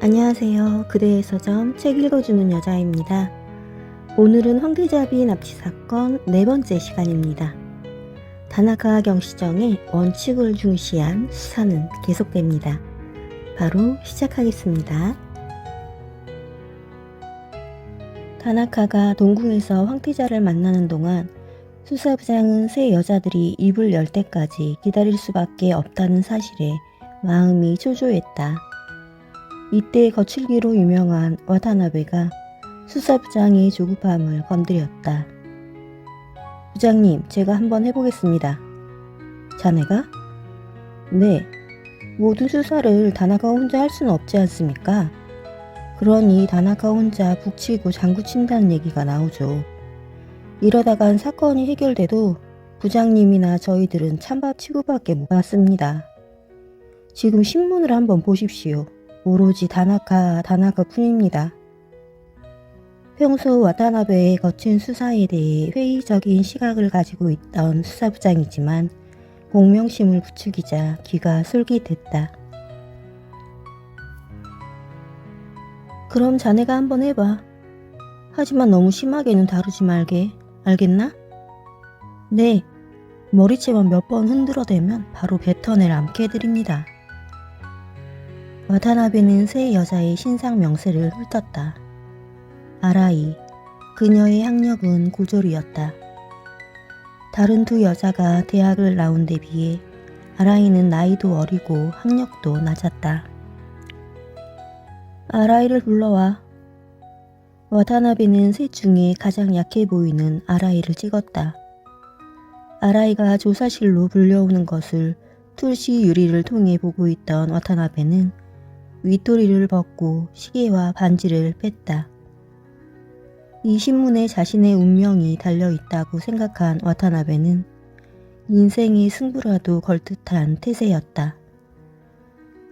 안녕하세요. 그대의 서점 책 읽어주는 여자입니다. 오늘은 황태자비 납치 사건 네 번째 시간입니다. 다나카 경시정의 원칙을 중시한 수사는 계속됩니다. 바로 시작하겠습니다. 다나카가 동궁에서 황태자를 만나는 동안 수사부장은 세 여자들이 입을 열 때까지 기다릴 수밖에 없다는 사실에 마음이 초조했다. 이때 거칠기로 유명한 와타나베가 수사부장의 조급함을 건드렸다. 부장님, 제가 한번 해보겠습니다. 자네가? 네. 모든 수사를 다나카 혼자 할 수는 없지 않습니까? 그러니 다나카 혼자 북치고 장구친다는 얘기가 나오죠. 이러다간 사건이 해결돼도 부장님이나 저희들은 찬밥 취급밖에 못 받습니다. 지금 신문을 한번 보십시오. 오로지 다나카 뿐입니다. 평소 와타나베의 거친 수사에 대해 회의적인 시각을 가지고 있던 수사부장이지만 공명심을 부추기자 귀가 솔깃했다. 그럼 자네가 한번 해봐. 하지만 너무 심하게는 다루지 말게. 알겠나? 네. 머리채만 몇 번 흔들어대면 바로 뱉어낼 암캐드립니다. 와타나베는 세 여자의 신상 명세를 훑었다. 아라이, 그녀의 학력은 고졸이었다. 다른 두 여자가 대학을 나온 데 비해 아라이는 나이도 어리고 학력도 낮았다. 아라이를 불러와. 와타나베는 셋 중에 가장 약해 보이는 아라이를 찍었다. 아라이가 조사실로 불려오는 것을 tul시 유리를 통해 보고 있던 와타나베는 윗도리를 벗고 시계와 반지를 뺐다. 이 신문에 자신의 운명이 달려있다고 생각한 와타나베는 인생의 승부라도 걸 듯한 태세였다.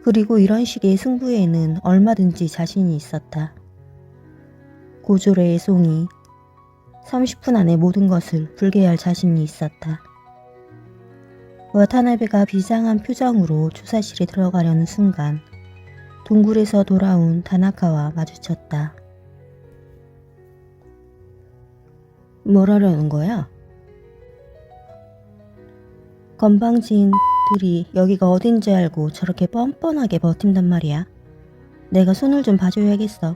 그리고 이런 식의 승부에는 얼마든지 자신이 있었다. 고졸의 송이 30분 안에 모든 것을 불게 할 자신이 있었다. 와타나베가 비장한 표정으로 조사실에 들어가려는 순간 동굴에서 돌아온 다나카와 마주쳤다. 뭘 하려는 거야? 건방진들이 여기가 어딘지 알고 저렇게 뻔뻔하게 버틴단 말이야. 내가 손을 좀 봐줘야겠어.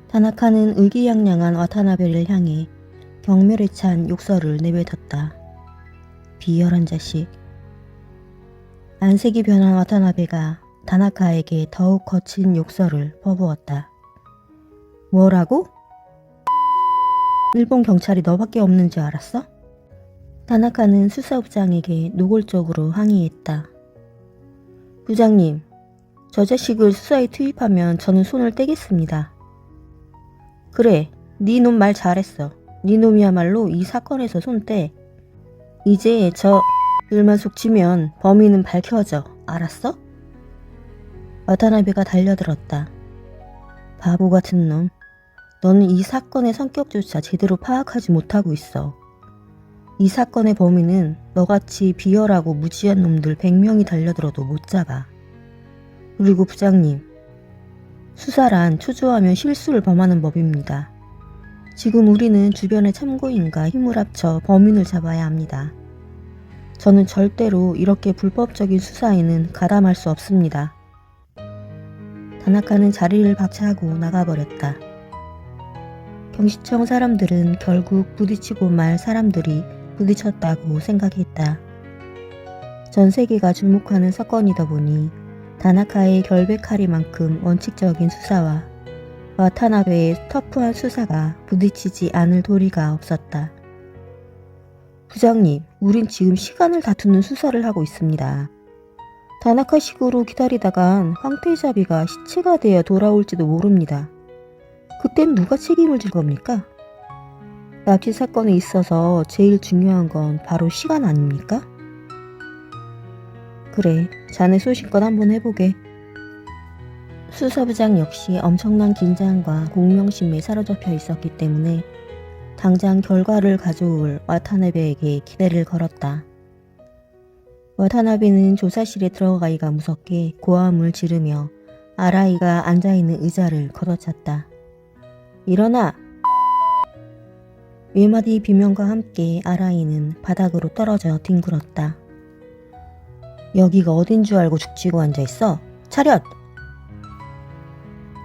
다나카는 의기양양한 와타나베를 향해 경멸에 찬 욕설을 내뱉었다. 비열한 자식. 안색이 변한 와타나베가 다나카에게 더욱 거친 욕설을 퍼부었다. 뭐라고? 일본 경찰이 너밖에 없는 줄 알았어? 다나카는 수사부장에게 노골적으로 항의했다. 부장님, 저 자식을 수사에 투입하면 저는 손을 떼겠습니다. 그래, 네 놈 말 잘했어. 네 놈이야말로 이 사건에서 손 떼. 이제 저들만 속지면 범인은 밝혀져. 알았어? 와타나베가 달려들었다. 바보 같은 놈. 너는 이 사건의 성격조차 제대로 파악하지 못하고 있어. 이 사건의 범인은 너같이 비열하고 무지한 놈들 100명이 달려들어도 못 잡아. 그리고 부장님, 수사란 초조하면 실수를 범하는 법입니다. 지금 우리는 주변의 참고인과 힘을 합쳐 범인을 잡아야 합니다. 저는 절대로 이렇게 불법적인 수사에는 가담할 수 없습니다. 다나카는 자리를 박차고 나가버렸다. 경시청 사람들은 결국 부딪히고 말 사람들이 부딪혔다고 생각했다. 전 세계가 주목하는 사건이다 보니 다나카의 결백하리만큼 원칙적인 수사와 와타나베의 터프한 수사가 부딪히지 않을 도리가 없었다. 부장님, 우린 지금 시간을 다투는 수사를 하고 있습니다. 다나카식으로 기다리다간 황태자비가 시체가 되어 돌아올지도 모릅니다. 그땐 누가 책임을 질 겁니까? 납치 사건에 있어서 제일 중요한 건 바로 시간 아닙니까? 그래, 자네 소신껏 한번 해보게. 수사부장 역시 엄청난 긴장과 공명심에 사로잡혀 있었기 때문에 당장 결과를 가져올 와타나베에게 기대를 걸었다. 와타나베는 조사실에 들어가기가 무섭게 고함을 지르며 아라이가 앉아있는 의자를 걷어찼다. 일어나! 몇 마디 비명과 함께 아라이는 바닥으로 떨어져 뒹굴었다. 여기가 어딘 줄 알고 죽치고 앉아있어? 차렷!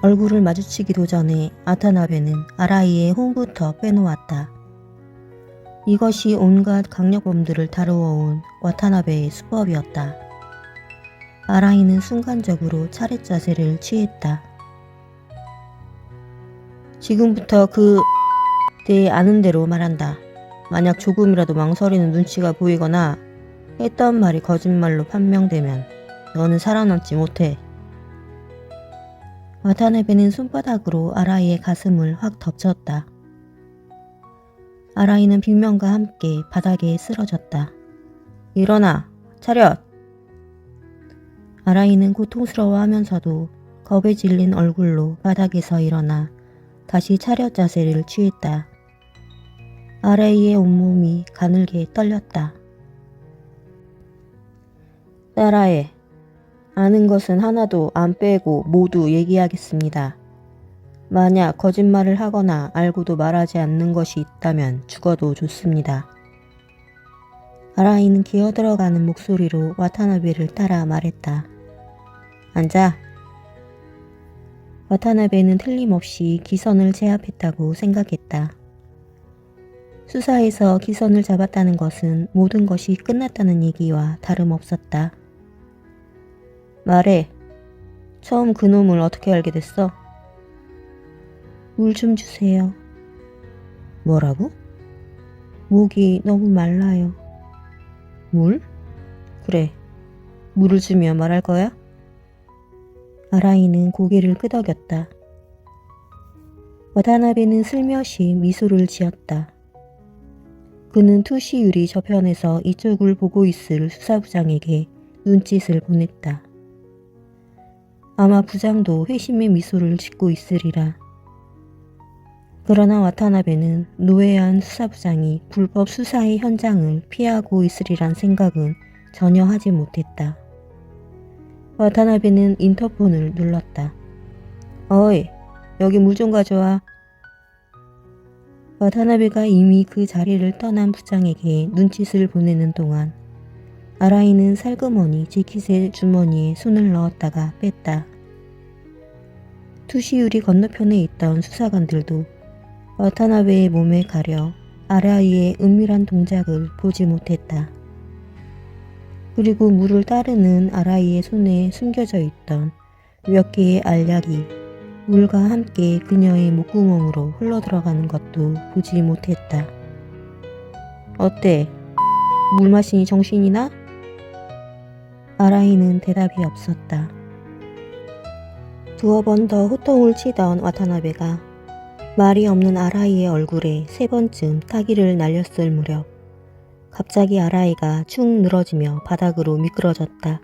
얼굴을 마주치기도 전에 와타나베는 아라이의 홈부터 빼놓았다. 이것이 온갖 강력범들을 다루어온 와타나베의 수법이었다. 아라이는 순간적으로 차렷 자세를 취했다. 지금부터 내 아는 대로 말한다. 만약 조금이라도 망설이는 눈치가 보이거나 했던 말이 거짓말로 판명되면 너는 살아남지 못해. 와타나베는 손바닥으로 아라이의 가슴을 확 덮쳤다. 아라이는 비명과 함께 바닥에 쓰러졌다. 일어나! 차렷! 아라이는 고통스러워하면서도 겁에 질린 얼굴로 바닥에서 일어나 다시 차렷 자세를 취했다. 아라이의 온몸이 가늘게 떨렸다. 따라해. 아는 것은 하나도 안 빼고 모두 얘기하겠습니다. 만약 거짓말을 하거나 알고도 말하지 않는 것이 있다면 죽어도 좋습니다. 아라이는 기어들어가는 목소리로 와타나베를 따라 말했다. 앉아. 와타나베는 틀림없이 기선을 제압했다고 생각했다. 수사에서 기선을 잡았다는 것은 모든 것이 끝났다는 얘기와 다름없었다. 말해. 처음 그놈을 어떻게 알게 됐어? 물 좀 주세요. 뭐라고? 목이 너무 말라요. 물? 그래. 물을 주면 말할 거야? 아라이는 고개를 끄덕였다. 와타나베는 슬며시 미소를 지었다. 그는 투시유리 저편에서 이쪽을 보고 있을 수사부장에게 눈짓을 보냈다. 아마 부장도 회심의 미소를 짓고 있으리라. 그러나 와타나베는 노예한 수사부장이 불법 수사의 현장을 피하고 있으리란 생각은 전혀 하지 못했다. 와타나베는 인터폰을 눌렀다. 어이, 여기 물 좀 가져와. 와타나베가 이미 그 자리를 떠난 부장에게 눈짓을 보내는 동안 아라이는 살그머니 재킷의 주머니에 손을 넣었다가 뺐다. 투시유리 건너편에 있던 수사관들도 와타나베의 몸에 가려 아라이의 은밀한 동작을 보지 못했다. 그리고 물을 따르는 아라이의 손에 숨겨져 있던 몇 개의 알약이 물과 함께 그녀의 목구멍으로 흘러들어가는 것도 보지 못했다. 어때? 물 마시니 정신이 나? 아라이는 대답이 없었다. 두어 번 더 호통을 치던 와타나베가 말이 없는 아라이의 얼굴에 3번쯤 타기를 날렸을 무렵 갑자기 아라이가 축 늘어지며 바닥으로 미끄러졌다.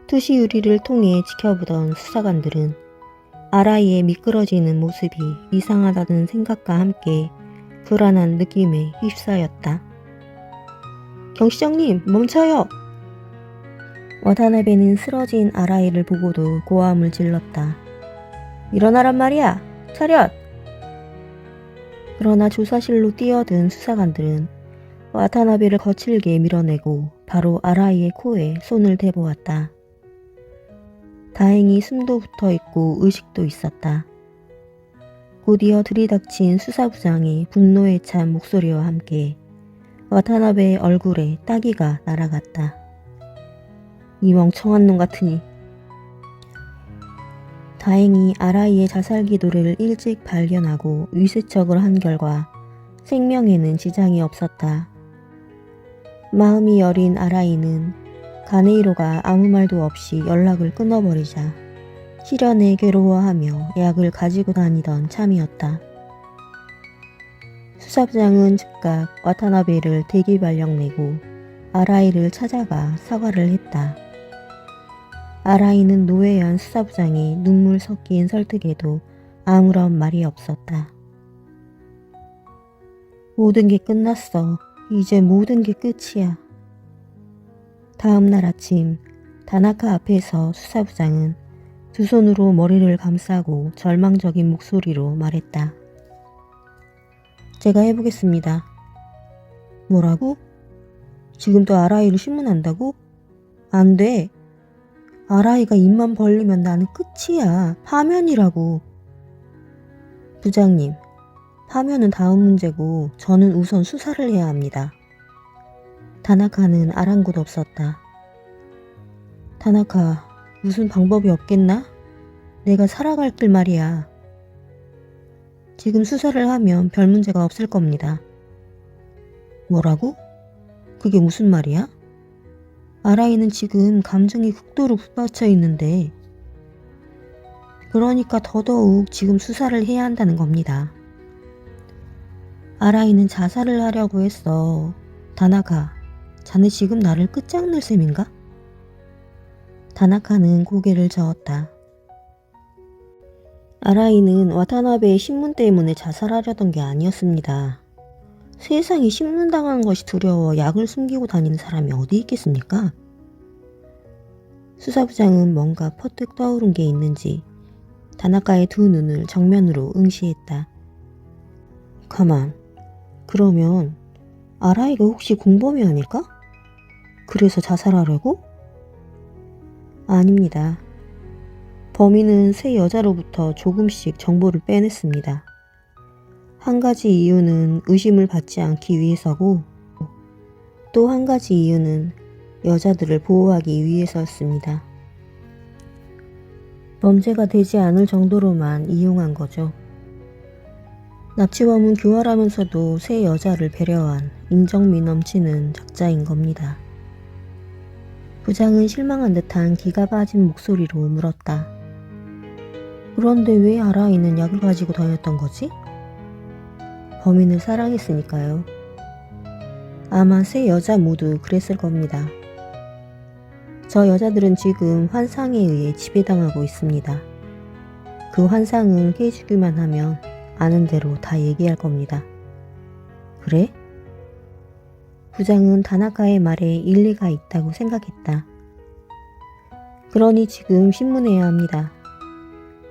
투시 유리를 통해 지켜보던 수사관들은 아라이의 미끄러지는 모습이 이상하다는 생각과 함께 불안한 느낌에 휩싸였다. 경시장님, 멈춰요! 와타나베는 쓰러진 아라이를 보고도 고함을 질렀다. 일어나란 말이야! 차렷! 그러나 조사실로 뛰어든 수사관들은 와타나베를 거칠게 밀어내고 바로 아라이의 코에 손을 대보았다. 다행히 숨도 붙어있고 의식도 있었다. 곧이어 들이닥친 수사부장의 분노에 찬 목소리와 함께 와타나베의 얼굴에 따기가 날아갔다. 이 멍청한 놈 같으니. 다행히 아라이의 자살 기도를 일찍 발견하고 위세척을 한 결과 생명에는 지장이 없었다. 마음이 여린 아라이는 가네이로가 아무 말도 없이 연락을 끊어버리자 시련에 괴로워하며 약을 가지고 다니던 참이었다. 수사부장은 즉각 와타나베를 대기발령 내고 아라이를 찾아가 사과를 했다. 아라이는 노예한 수사부장의 눈물 섞인 설득에도 아무런 말이 없었다. 모든 게 끝났어. 이제 모든 게 끝이야. 다음 날 아침 다나카 앞에서 수사부장은 두 손으로 머리를 감싸고 절망적인 목소리로 말했다. 제가 해보겠습니다. 뭐라고? 지금 또 아라이를 신문한다고? 안 돼. 아라이가 입만 벌리면 나는 끝이야. 파면이라고. 부장님, 파면은 다음 문제고 저는 우선 수사를 해야 합니다. 다나카는 아랑곳 없었다. 다나카, 무슨 방법이 없겠나? 내가 살아갈 길 말이야. 지금 수사를 하면 별 문제가 없을 겁니다. 뭐라고? 그게 무슨 말이야? 아라이는 지금 감정이 극도로 북받쳐 있는데 그러니까 더더욱 지금 수사를 해야 한다는 겁니다. 아라이는 자살을 하려고 했어. 다나카, 자네 지금 나를 끝장낼 셈인가? 다나카는 고개를 저었다. 아라이는 와타나베의 신문 때문에 자살하려던 게 아니었습니다. 세상에 신문당하는 것이 두려워 약을 숨기고 다니는 사람이 어디 있겠습니까? 수사부장은 뭔가 퍼뜩 떠오른 게 있는지 다나카의 두 눈을 정면으로 응시했다. 가만, 그러면 아라이가 혹시 공범이 아닐까? 그래서 자살하려고? 아닙니다. 범인은 세 여자로부터 조금씩 정보를 빼냈습니다. 한 가지 이유는 의심을 받지 않기 위해서고 또 한 가지 이유는 여자들을 보호하기 위해서였습니다. 범죄가 되지 않을 정도로만 이용한 거죠. 납치범은 교활하면서도 세 여자를 배려한 인정미 넘치는 작자인 겁니다. 부장은 실망한 듯한 기가 빠진 목소리로 물었다. 그런데 왜 아라이는 약을 가지고 다녔던 거지? 범인을 사랑했으니까요. 아마 세 여자 모두 그랬을 겁니다. 저 여자들은 지금 환상에 의해 지배당하고 있습니다. 그 환상을 깨주기만 하면 아는 대로 다 얘기할 겁니다. 그래? 부장은 다나카의 말에 일리가 있다고 생각했다. 그러니 지금 신문해야 합니다.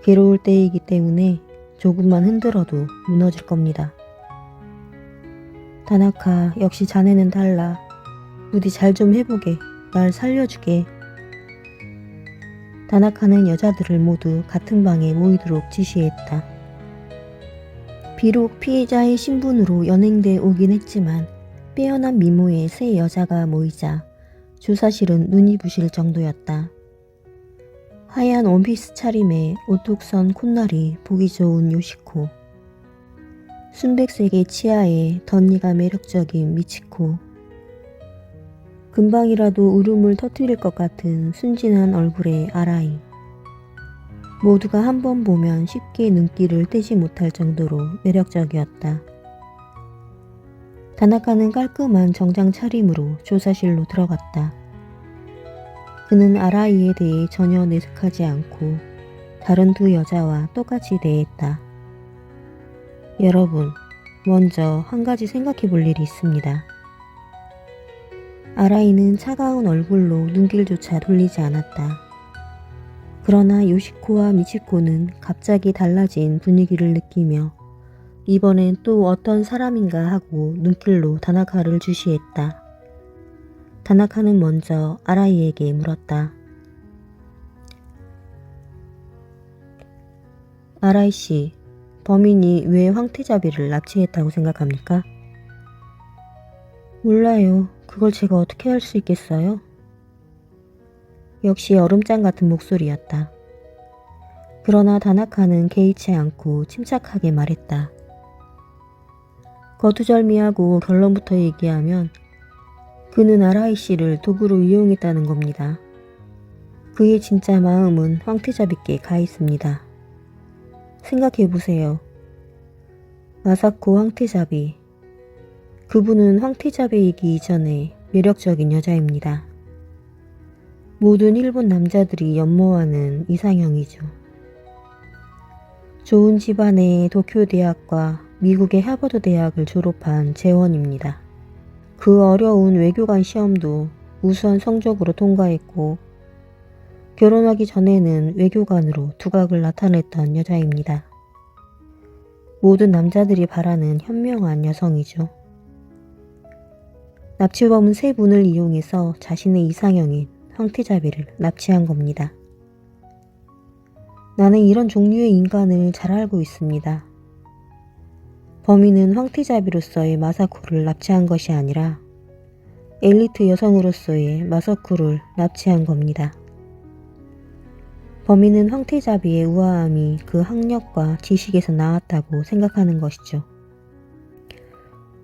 괴로울 때이기 때문에 조금만 흔들어도 무너질 겁니다. 다나카, 역시 자네는 달라. 부디 잘 좀 해보게. 날 살려주게. 다나카는 여자들을 모두 같은 방에 모이도록 지시했다. 비록 피해자의 신분으로 연행돼 오긴 했지만 빼어난 미모의 세 여자가 모이자 조사실은 눈이 부실 정도였다. 하얀 원피스 차림에 오뚝선 콧날이 보기 좋은 요시코, 순백색의 치아에 덧니가 매력적인 미치코, 금방이라도 울음을 터뜨릴 것 같은 순진한 얼굴의 아라이. 모두가 한 번 보면 쉽게 눈길을 떼지 못할 정도로 매력적이었다. 다나카는 깔끔한 정장 차림으로 조사실로 들어갔다. 그는 아라이에 대해 전혀 내색하지 않고 다른 두 여자와 똑같이 대했다. 여러분, 먼저 한 가지 생각해 볼 일이 있습니다. 아라이는 차가운 얼굴로 눈길조차 돌리지 않았다. 그러나 요시코와 미치코는 갑자기 달라진 분위기를 느끼며 이번엔 또 어떤 사람인가 하고 눈길로 다나카를 주시했다. 다나카는 먼저 아라이에게 물었다. 아라이 씨, 범인이 왜 황태자비를 납치했다고 생각합니까? 몰라요. 그걸 제가 어떻게 할 수 있겠어요? 역시 얼음장 같은 목소리였다. 그러나 다나카는 개의치 않고 침착하게 말했다. 거두절미하고 결론부터 얘기하면 그는 아라이 씨를 도구로 이용했다는 겁니다. 그의 진짜 마음은 황태자비께 가 있습니다. 생각해보세요. 마사코 황태자비. 그분은 황태자비이기 이전에 매력적인 여자입니다. 모든 일본 남자들이 연모하는 이상형이죠. 좋은 집안의 도쿄 대학과 미국의 하버드 대학을 졸업한 재원입니다. 그 어려운 외교관 시험도 우수한 성적으로 통과했고 결혼하기 전에는 외교관으로 두각을 나타냈던 여자입니다. 모든 남자들이 바라는 현명한 여성이죠. 납치범은 세 분을 이용해서 자신의 이상형인 황태자비를 납치한 겁니다. 나는 이런 종류의 인간을 잘 알고 있습니다. 범인은 황태자비로서의 마사코를 납치한 것이 아니라 엘리트 여성으로서의 마사코를 납치한 겁니다. 범인은 황태자비의 우아함이 그 학력과 지식에서 나왔다고 생각하는 것이죠.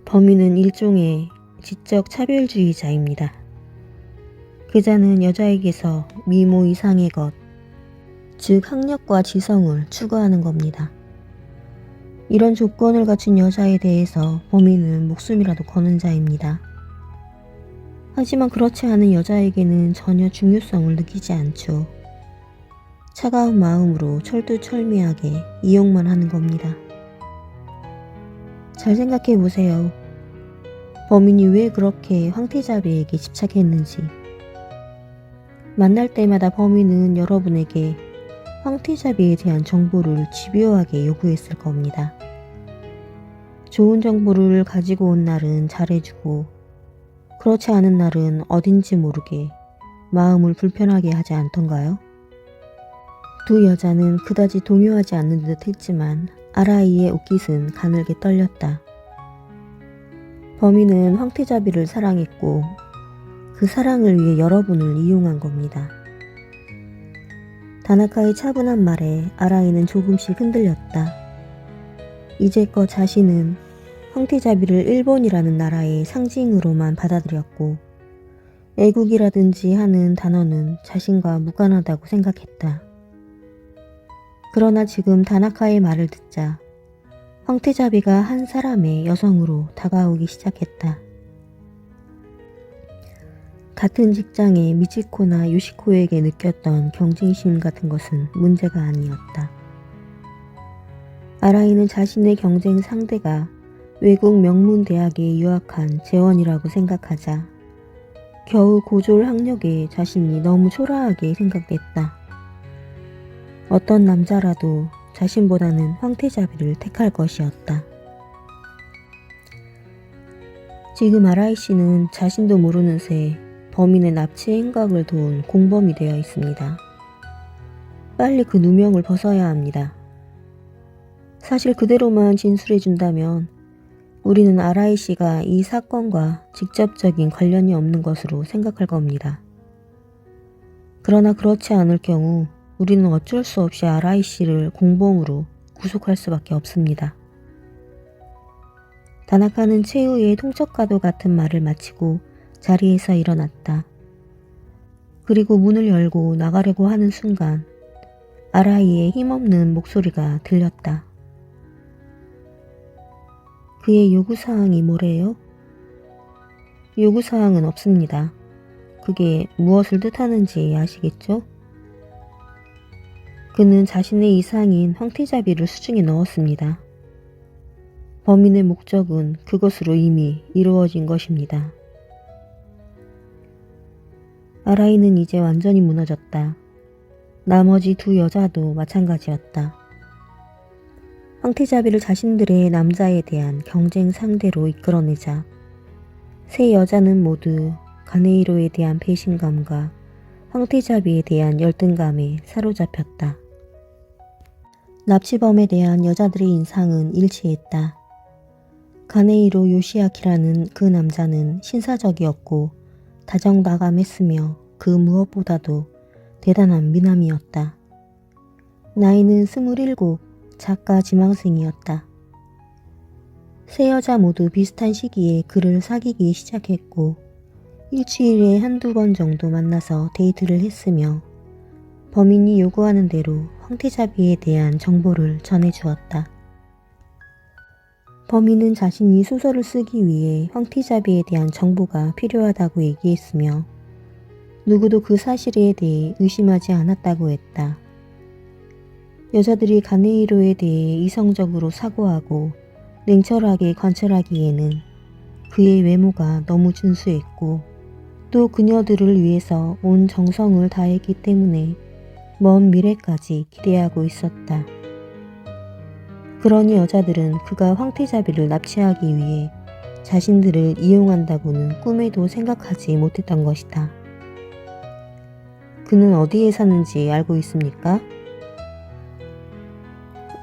범인은 일종의 지적 차별주의자입니다. 그자는 여자에게서 미모 이상의 것, 즉 학력과 지성을 추구하는 겁니다. 이런 조건을 갖춘 여자에 대해서 범인은 목숨이라도 거는 자입니다. 하지만 그렇지 않은 여자에게는 전혀 중요성을 느끼지 않죠. 차가운 마음으로 철두철미하게 이용만 하는 겁니다. 잘 생각해 보세요. 범인이 왜 그렇게 황태자비에게 집착했는지. 만날 때마다 범인은 여러분에게 황태자비에 대한 정보를 집요하게 요구했을 겁니다. 좋은 정보를 가지고 온 날은 잘해주고, 그렇지 않은 날은 어딘지 모르게 마음을 불편하게 하지 않던가요? 두 여자는 그다지 동요하지 않는 듯 했지만 아라이의 옷깃은 가늘게 떨렸다. 범인은 황태자비를 사랑했고 그 사랑을 위해 여러분을 이용한 겁니다. 다나카의 차분한 말에 아라이는 조금씩 흔들렸다. 이제껏 자신은 황태자비를 일본이라는 나라의 상징으로만 받아들였고 애국이라든지 하는 단어는 자신과 무관하다고 생각했다. 그러나 지금 다나카의 말을 듣자 황태자비가 한 사람의 여성으로 다가오기 시작했다. 같은 직장의 미치코나 요시코에게 느꼈던 경쟁심 같은 것은 문제가 아니었다. 아라이는 자신의 경쟁 상대가 외국 명문 대학에 유학한 재원이라고 생각하자 겨우 고졸 학력에 자신이 너무 초라하게 생각됐다. 어떤 남자라도 자신보다는 황태자비를 택할 것이었다. 지금 아라이 씨는 자신도 모르는 새 범인의 납치 행각을 도운 공범이 되어 있습니다. 빨리 그 누명을 벗어야 합니다. 사실 그대로만 진술해준다면 우리는 아라이 씨가 이 사건과 직접적인 관련이 없는 것으로 생각할 겁니다. 그러나 그렇지 않을 경우 우리는 어쩔 수 없이 아라이 씨를 공범으로 구속할 수밖에 없습니다. 다나카는 최후의 통첩과도 같은 말을 마치고 자리에서 일어났다. 그리고 문을 열고 나가려고 하는 순간 아라이의 힘없는 목소리가 들렸다. 그의 요구사항이 뭐래요? 요구사항은 없습니다. 그게 무엇을 뜻하는지 아시겠죠? 그는 자신의 이상인 황태자비를 수중에 넣었습니다. 범인의 목적은 그것으로 이미 이루어진 것입니다. 아라이는 이제 완전히 무너졌다. 나머지 두 여자도 마찬가지였다. 황태자비를 자신들의 남자에 대한 경쟁 상대로 이끌어내자 세 여자는 모두 가네이로에 대한 배신감과 황태자비에 대한 열등감에 사로잡혔다. 납치범에 대한 여자들의 인상은 일치했다. 가네이로 요시아키라는 그 남자는 신사적이었고 다정다감했으며 그 무엇보다도 대단한 미남이었다. 나이는 27, 작가 지망생이었다. 세 여자 모두 비슷한 시기에 그를 사귀기 시작했고 일주일에 한두 번 정도 만나서 데이트를 했으며 범인이 요구하는 대로 황태자비에 대한 정보를 전해주었다. 범인은 자신이 소설을 쓰기 위해 황태자비에 대한 정보가 필요하다고 얘기했으며 누구도 그 사실에 대해 의심하지 않았다고 했다. 여자들이 가네이로에 대해 이성적으로 사고하고 냉철하게 관찰하기에는 그의 외모가 너무 준수했고 또 그녀들을 위해서 온 정성을 다했기 때문에 먼 미래까지 기대하고 있었다. 그러니 여자들은 그가 황태자비를 납치하기 위해 자신들을 이용한다고는 꿈에도 생각하지 못했던 것이다. 그는 어디에 사는지 알고 있습니까?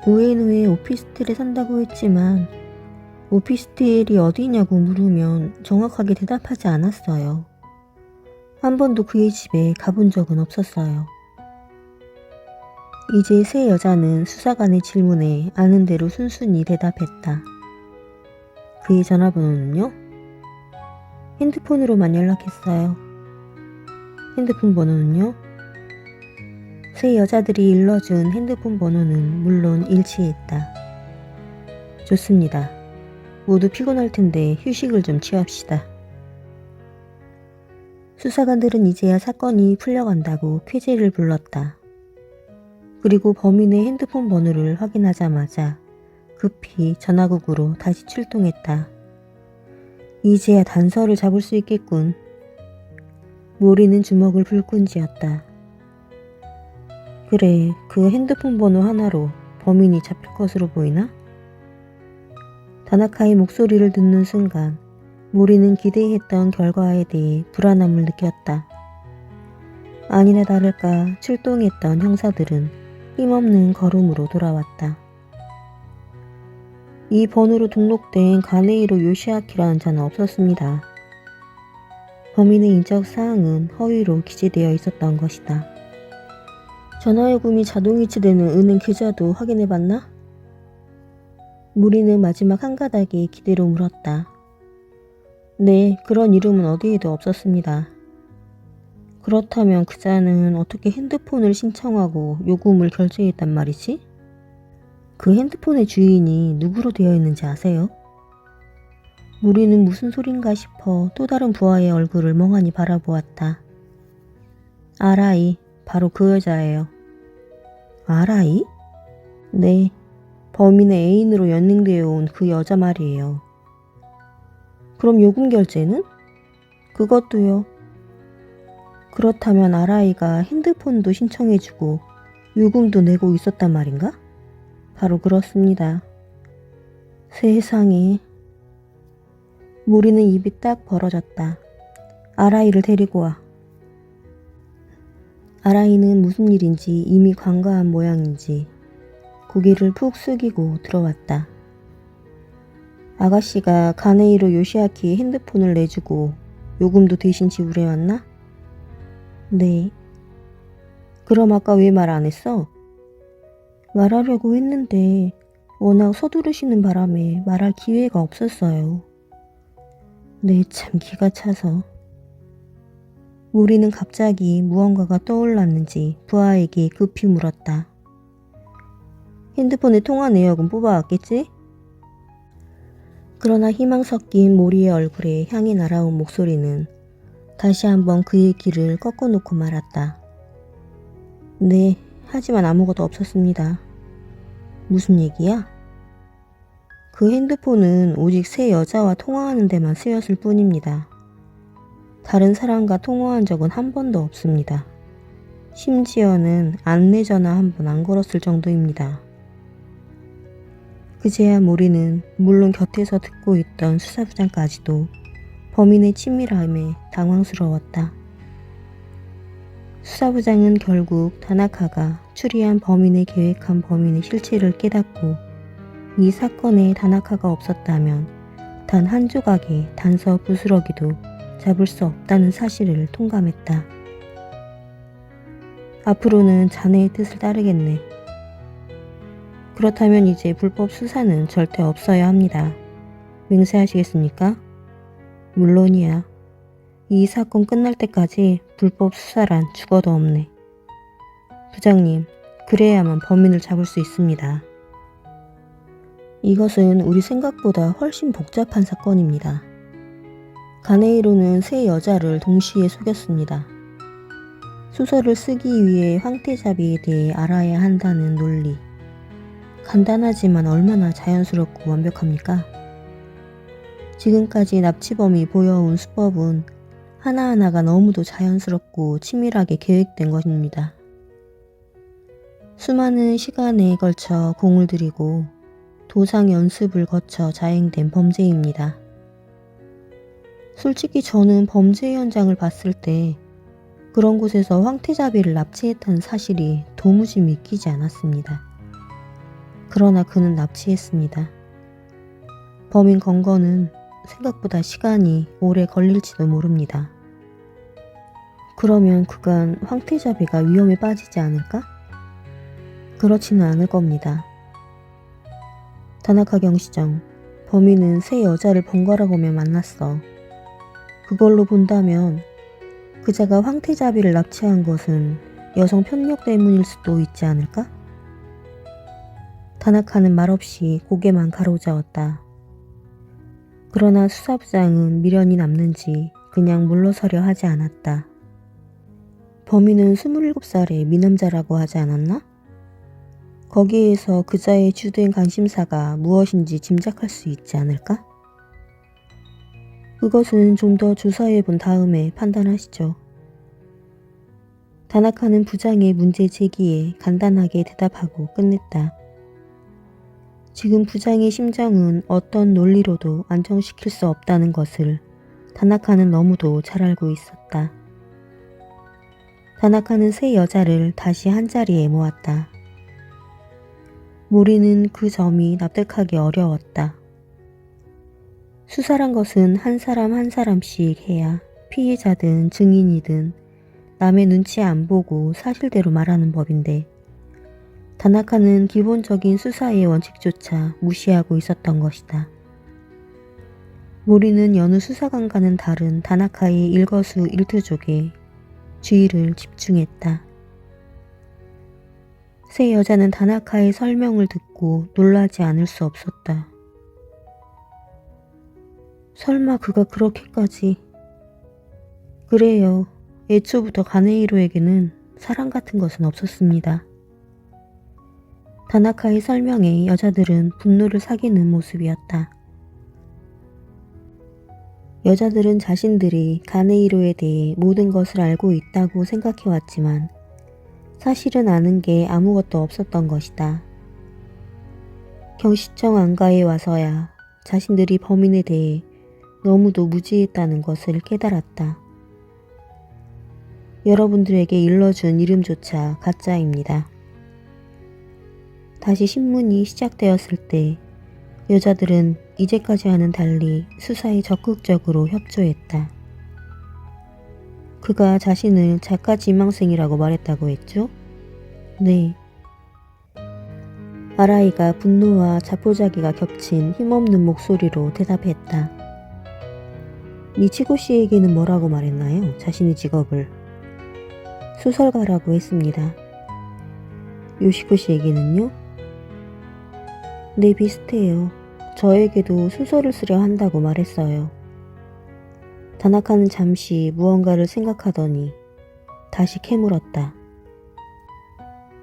우에노의 오피스텔에 산다고 했지만 오피스텔이 어디냐고 물으면 정확하게 대답하지 않았어요. 한 번도 그의 집에 가본 적은 없었어요. 이제 세 여자는 수사관의 질문에 아는 대로 순순히 대답했다. 그의 전화번호는요? 핸드폰으로만 연락했어요. 핸드폰 번호는요? 세 여자들이 일러준 핸드폰 번호는 물론 일치했다. 좋습니다. 모두 피곤할 텐데 휴식을 좀 취합시다. 수사관들은 이제야 사건이 풀려간다고 쾌재를 불렀다. 그리고 범인의 핸드폰 번호를 확인하자마자 급히 전화국으로 다시 출동했다. 이제야 단서를 잡을 수 있겠군. 모리는 주먹을 불끈 쥐었다. 그래, 그 핸드폰 번호 하나로 범인이 잡힐 것으로 보이나? 다나카의 목소리를 듣는 순간 모리는 기대했던 결과에 대해 불안함을 느꼈다. 아니나 다를까 출동했던 형사들은 힘없는 걸음으로 돌아왔다. 이 번호로 등록된 가네이로 요시아키라는 자는 없었습니다. 범인의 인적 사항은 허위로 기재되어 있었던 것이다. 전화요금이 자동이체되는 은행 계좌도 확인해봤나? 무리는 마지막 한 가닥의 기대로 물었다. 네, 그런 이름은 어디에도 없었습니다. 그렇다면 그자는 어떻게 핸드폰을 신청하고 요금을 결제했단 말이지? 그 핸드폰의 주인이 누구로 되어 있는지 아세요? 무리는 무슨 소린가 싶어 또 다른 부하의 얼굴을 멍하니 바라보았다. 아라이, 바로 그 여자예요. 아라이? 네, 범인의 애인으로 연행되어 온 그 여자 말이에요. 그럼 요금 결제는? 그것도요. 그렇다면 아라이가 핸드폰도 신청해주고 요금도 내고 있었단 말인가? 바로 그렇습니다. 세상에. 모리는 입이 딱 벌어졌다. 아라이를 데리고 와. 아라이는 무슨 일인지 이미 관가한 모양인지 고개를 푹 숙이고 들어왔다. 아가씨가 가네이로 요시아키의 핸드폰을 내주고 요금도 대신 지불해왔나? 네. 그럼 아까 왜 말 안 했어? 말하려고 했는데 워낙 서두르시는 바람에 말할 기회가 없었어요. 네, 참 기가 차서. 우리는 갑자기 무언가가 떠올랐는지 부하에게 급히 물었다. 핸드폰에 통화 내역은 뽑아왔겠지? 그러나 희망 섞인 모리의 얼굴에 향이 날아온 목소리는 다시 한번 그의 귀를 꺾어놓고 말았다. 네, 하지만 아무것도 없었습니다. 무슨 얘기야? 그 핸드폰은 오직 세 여자와 통화하는 데만 쓰였을 뿐입니다. 다른 사람과 통화한 적은 한 번도 없습니다. 심지어는 안내 전화 한 번 안 걸었을 정도입니다. 그제야 모리는 물론 곁에서 듣고 있던 수사부장까지도 범인의 친밀함에 당황스러웠다. 수사부장은 결국 다나카가 추리한 범인의 계획한 범인의 실체를 깨닫고 이 사건에 다나카가 없었다면 단 한 조각의 단서 부스러기도 잡을 수 없다는 사실을 통감했다. 앞으로는 자네의 뜻을 따르겠네. 그렇다면 이제 불법 수사는 절대 없어야 합니다. 맹세하시겠습니까? 물론이야. 이 사건 끝날 때까지 불법 수사란 죽어도 없네. 부장님, 그래야만 범인을 잡을 수 있습니다. 이것은 우리 생각보다 훨씬 복잡한 사건입니다. 가네이로는 세 여자를 동시에 속였습니다. 소설을 쓰기 위해 황태자비에 대해 알아야 한다는 논리. 간단하지만 얼마나 자연스럽고 완벽합니까? 지금까지 납치범이 보여온 수법은 하나하나가 너무도 자연스럽고 치밀하게 계획된 것입니다. 수많은 시간에 걸쳐 공을 들이고 도상 연습을 거쳐 자행된 범죄입니다. 솔직히 저는 범죄 현장을 봤을 때 그런 곳에서 황태자비를 납치했다는 사실이 도무지 믿기지 않았습니다. 그러나 그는 납치했습니다. 범인 건거는 생각보다 시간이 오래 걸릴지도 모릅니다. 그러면 그간 황태자비가 위험에 빠지지 않을까? 그렇지는 않을 겁니다. 다나카 경시정, 범인은 새 여자를 번갈아 보며 만났어. 그걸로 본다면 그자가 황태자비를 납치한 것은 여성 편력 때문일 수도 있지 않을까? 다나카는 말없이 고개만 가로저었다. 그러나 수사부장은 미련이 남는지 그냥 물러서려 하지 않았다. 범인은 27살의 미남자라고 하지 않았나? 거기에서 그자의 주된 관심사가 무엇인지 짐작할 수 있지 않을까? 그것은 좀 더 조사해 본 다음에 판단하시죠. 다나카는 부장의 문제 제기에 간단하게 대답하고 끝냈다. 지금 부장의 심정은 어떤 논리로도 안정시킬 수 없다는 것을 다나카는 너무도 잘 알고 있었다. 다나카는 새 여자를 다시 한자리에 모았다. 모리는 그 점이 납득하기 어려웠다. 수사란 것은 한 사람 한 사람씩 해야 피해자든 증인이든 남의 눈치 안 보고 사실대로 말하는 법인데 다나카는 기본적인 수사의 원칙조차 무시하고 있었던 것이다. 모리는 여느 수사관과는 다른 다나카의 일거수일투족에 주의를 집중했다. 새 여자는 다나카의 설명을 듣고 놀라지 않을 수 없었다. 설마 그가 그렇게까지... 그래요. 애초부터 가네이로에게는 사랑 같은 것은 없었습니다. 다나카의 설명에 여자들은 분노를 사귀는 모습이었다. 여자들은 자신들이 가네이로에 대해 모든 것을 알고 있다고 생각해왔지만 사실은 아는 게 아무것도 없었던 것이다. 경시청 안가에 와서야 자신들이 범인에 대해 너무도 무지했다는 것을 깨달았다. 여러분들에게 일러준 이름조차 가짜입니다. 다시 신문이 시작되었을 때 여자들은 이제까지와는 달리 수사에 적극적으로 협조했다. 그가 자신을 작가 지망생이라고 말했다고 했죠? 네. 아라이가 분노와 자포자기가 겹친 힘없는 목소리로 대답했다. 미치고 씨에게는 뭐라고 말했나요? 자신의 직업을. 소설가라고 했습니다. 요시코 씨에게는요? 네, 비슷해요. 저에게도 소설을 쓰려 한다고 말했어요. 다나카는 잠시 무언가를 생각하더니 다시 캐물었다.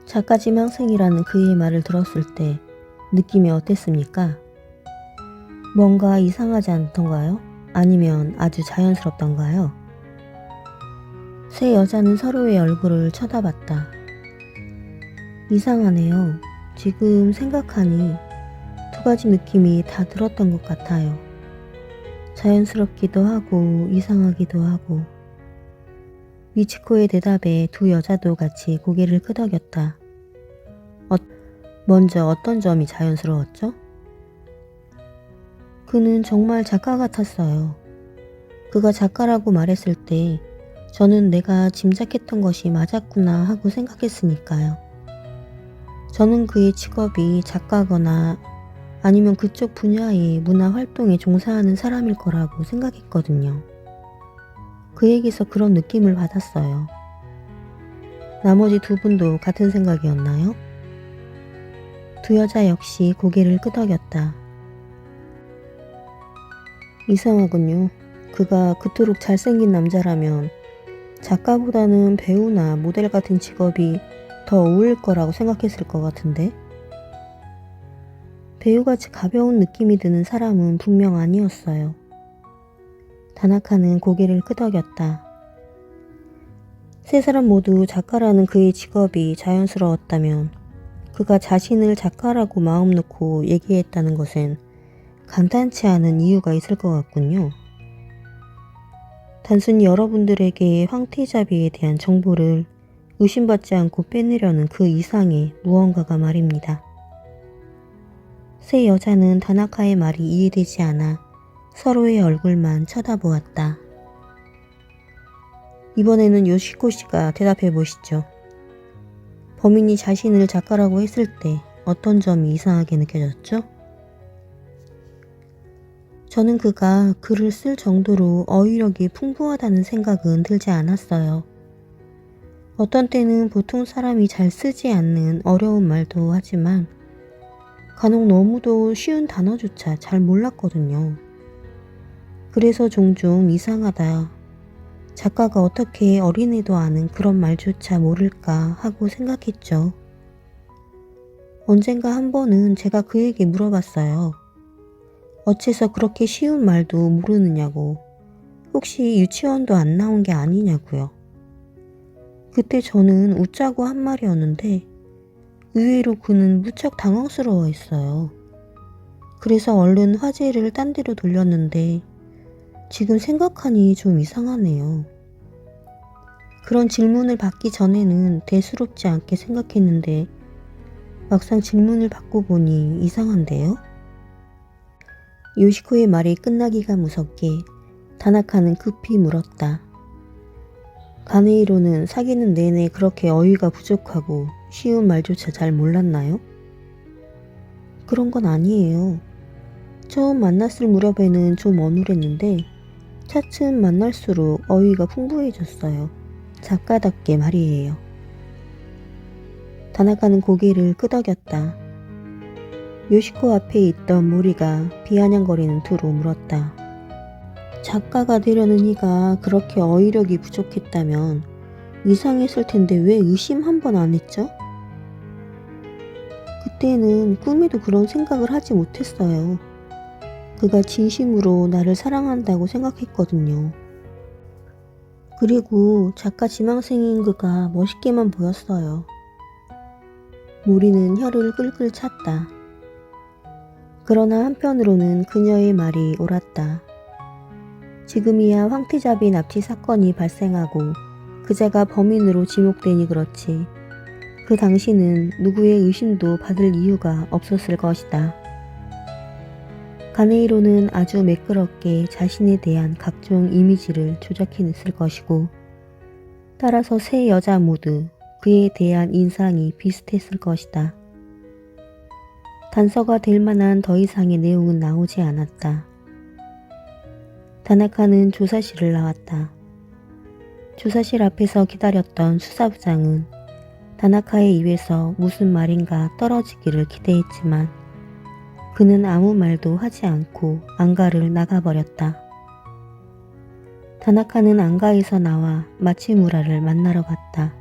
작가지망생이라는 그의 말을 들었을 때 느낌이 어땠습니까? 뭔가 이상하지 않던가요? 아니면 아주 자연스럽던가요? 세 여자는 서로의 얼굴을 쳐다봤다. 이상하네요. 지금 생각하니 두 가지 느낌이 다 들었던 것 같아요. 자연스럽기도 하고 이상하기도 하고. 미치코의 대답에 두 여자도 같이 고개를 끄덕였다. 먼저 어떤 점이 자연스러웠죠? 그는 정말 작가 같았어요. 그가 작가라고 말했을 때 저는 내가 짐작했던 것이 맞았구나 하고 생각했으니까요. 저는 그의 직업이 작가거나 아니면 그쪽 분야의 문화 활동에 종사하는 사람일 거라고 생각했거든요. 그에게서 그런 느낌을 받았어요. 나머지 두 분도 같은 생각이었나요? 두 여자 역시 고개를 끄덕였다. 이상하군요. 그가 그토록 잘생긴 남자라면 작가보다는 배우나 모델 같은 직업이 더 어울릴 거라고 생각했을 것 같은데? 배우같이 가벼운 느낌이 드는 사람은 분명 아니었어요. 다나카는 고개를 끄덕였다. 세 사람 모두 작가라는 그의 직업이 자연스러웠다면 그가 자신을 작가라고 마음 놓고 얘기했다는 것엔 간단치 않은 이유가 있을 것 같군요. 단순히 여러분들에게 황태자비에 대한 정보를 의심받지 않고 빼내려는 그 이상의 무언가가 말입니다. 세 여자는 다나카의 말이 이해되지 않아 서로의 얼굴만 쳐다보았다. 이번에는 요시코 씨가 대답해 보시죠. 범인이 자신을 작가라고 했을 때 어떤 점이 이상하게 느껴졌죠? 저는 그가 글을 쓸 정도로 어휘력이 풍부하다는 생각은 들지 않았어요. 어떤 때는 보통 사람이 잘 쓰지 않는 어려운 말도 하지만 간혹 너무도 쉬운 단어조차 잘 몰랐거든요. 그래서 종종 이상하다. 작가가 어떻게 어린애도 아는 그런 말조차 모를까 하고 생각했죠. 언젠가 한 번은 제가 그에게 물어봤어요. 어째서 그렇게 쉬운 말도 모르느냐고. 혹시 유치원도 안 나온 게 아니냐고요. 그때 저는 웃자고 한 말이었는데 의외로 그는 무척 당황스러워했어요. 그래서 얼른 화제를 딴 데로 돌렸는데 지금 생각하니 좀 이상하네요. 그런 질문을 받기 전에는 대수롭지 않게 생각했는데 막상 질문을 받고 보니 이상한데요? 요시코의 말이 끝나기가 무섭게 다나카는 급히 물었다. 가네이로는 사귀는 내내 그렇게 어휘가 부족하고 쉬운 말조차 잘 몰랐나요? 그런 건 아니에요. 처음 만났을 무렵에는 좀 어눌했는데 차츰 만날수록 어휘가 풍부해졌어요. 작가답게 말이에요. 다나카는 고개를 끄덕였다. 요시코 앞에 있던 모리가 비아냥거리는 투로 물었다. 작가가 되려는 이가 그렇게 어휘력이 부족했다면 이상했을 텐데 왜 의심 한 번 안 했죠? 그때는 꿈에도 그런 생각을 하지 못했어요. 그가 진심으로 나를 사랑한다고 생각했거든요. 그리고 작가 지망생인 그가 멋있게만 보였어요. 모리는 혀를 끌끌 찼다. 그러나 한편으로는 그녀의 말이 옳았다. 지금이야 황태자비 납치 사건이 발생하고 그자가 범인으로 지목되니 그렇지. 그 당시는 누구의 의심도 받을 이유가 없었을 것이다. 가네이로는 아주 매끄럽게 자신에 대한 각종 이미지를 조작해냈을 것이고 따라서 세 여자 모두 그에 대한 인상이 비슷했을 것이다. 단서가 될 만한 더 이상의 내용은 나오지 않았다. 다나카는 조사실을 나왔다. 조사실 앞에서 기다렸던 수사부장은 다나카의 입에서 무슨 말인가 떨어지기를 기대했지만 그는 아무 말도 하지 않고 안가를 나가버렸다. 다나카는 안가에서 나와 마치무라를 만나러 갔다.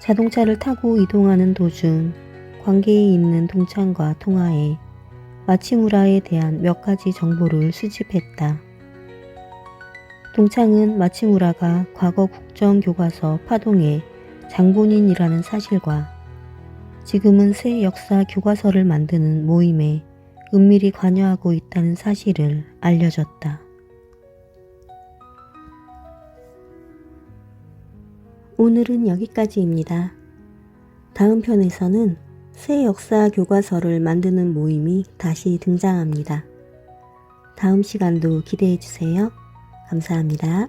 자동차를 타고 이동하는 도중 관계에 있는 동창과 통화해 마치무라에 대한 몇 가지 정보를 수집했다. 동창은 마치무라가 과거 국정교과서 파동의 장본인이라는 사실과 지금은 새 역사 교과서를 만드는 모임에 은밀히 관여하고 있다는 사실을 알려줬다. 오늘은 여기까지입니다. 다음 편에서는 새 역사 교과서를 만드는 모임이 다시 등장합니다. 다음 시간도 기대해 주세요. 감사합니다.